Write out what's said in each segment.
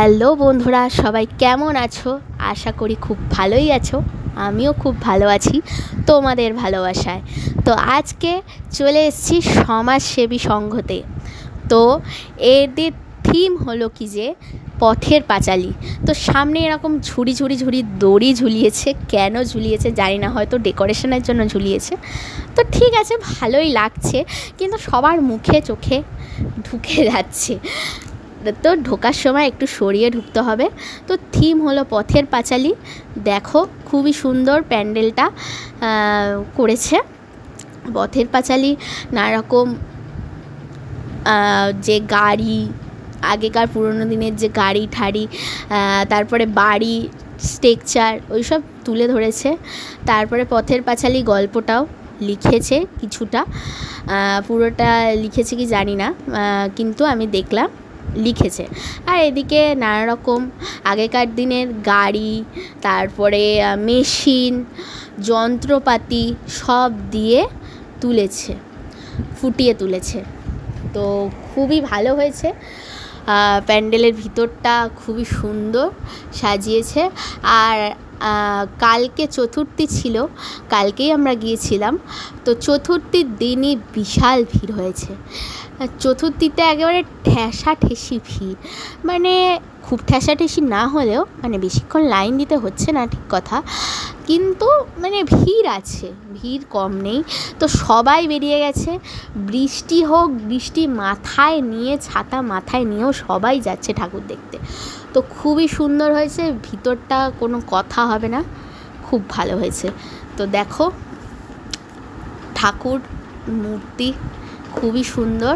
Hello বন্ধুরা, সবাই কেমন আছো? আশা করি খুব ভালোই আছো। আমিও খুব ভালো আছি তোমাদের ভালোবাসায়। তো আজকে চলে এসেছি সমাজসেবী সংঘতে। তো এদের থিম হলো কি যে পথের পাঁচালী। তো সামনে এরকম ঝুড়ি ঝুড়ি ঝুড়ি দড়ি ঝুলিয়েছে। কেন ঝুলিয়েছে জানি না, হয়তো ডেকোরেশনের জন্য ঝুলিয়েছে। তো ঠিক আছে, ভালোই লাগছে, কিন্তু সবার মুখে চোখে ঢুকে যাচ্ছে। তো ঢোকার সময় একটু সরিয়ে ঢুকতে হবে। তো থিম হলো পথের পাঁচালী। দেখো খুবই সুন্দর প্যান্ডেলটা করেছে। পথের পাঁচালী নানারকম যে গাড়ি, আগেকার পুরোনো দিনের যে গাড়ি ঠাড়ি, তারপরে বাড়ি স্ট্রাকচার ওইসব তুলে ধরেছে। তারপরে পথের পাঁচালী গল্পটাও লিখেছে কিছুটা, পুরোটা লিখেছে কি জানি না, কিন্তু আমি দেখলাম লিখেছে। আর এদিকে নানা রকম আগেকার দিনের গাড়ি, তারপরে মেশিন, যন্ত্রপাতি সব দিয়ে তুলেছে, ফুটিয়ে তুলেছে। তো খুবই ভালো হয়েছে। প্যান্ডেলের ভিতরটা খুবই সুন্দর সাজিয়েছে। আর কালকে চতুর্থী ছিল, কালকেই আমরা গিয়েছিলাম। তো চতুর্থীর দিনই বিশাল ভিড় হয়েছে। চতুর্থীতে একেবারে ঠেসাঠেসি ভিড়, মানে খুব ঠেসাঠেসি না হলেও মানে বেশিক্ষণ লাইন দিতে হচ্ছে না, ঠিক কথা, কিন্তু মানে ভিড় আছে, ভিড় কম নেই। তো সবাই বেরিয়ে গেছে, বৃষ্টি হোক, বৃষ্টি মাথায় নিয়ে, ছাতা মাথায় নিয়েও সবাই যাচ্ছে ঠাকুর দেখতে। তো খুবই সুন্দর হয়েছে, ভিতরটা কোনো কথা হবে না, খুব ভালো হয়েছে। তো দেখো ঠাকুর মূর্তি খুবই সুন্দর,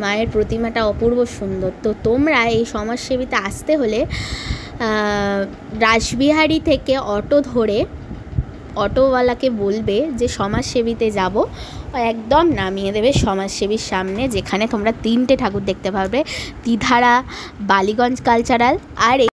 মায়ের প্রতিমাটা অপূর্ব সুন্দর। তো তোমরা এই সমাজসেবীতে আসতে হলে রাসবিহারী থেকে অটো ধরে অটোওয়ালাকে বলবে যে সমাজসেবীতে যাব, একদম নামিয়ে দেবে সমাজসেবীর সামনে, যেখানে তোমরা 3টে ঠাকুর দেখতে পাবে, তিধারা, বালিগঞ্জ কালচারাল আর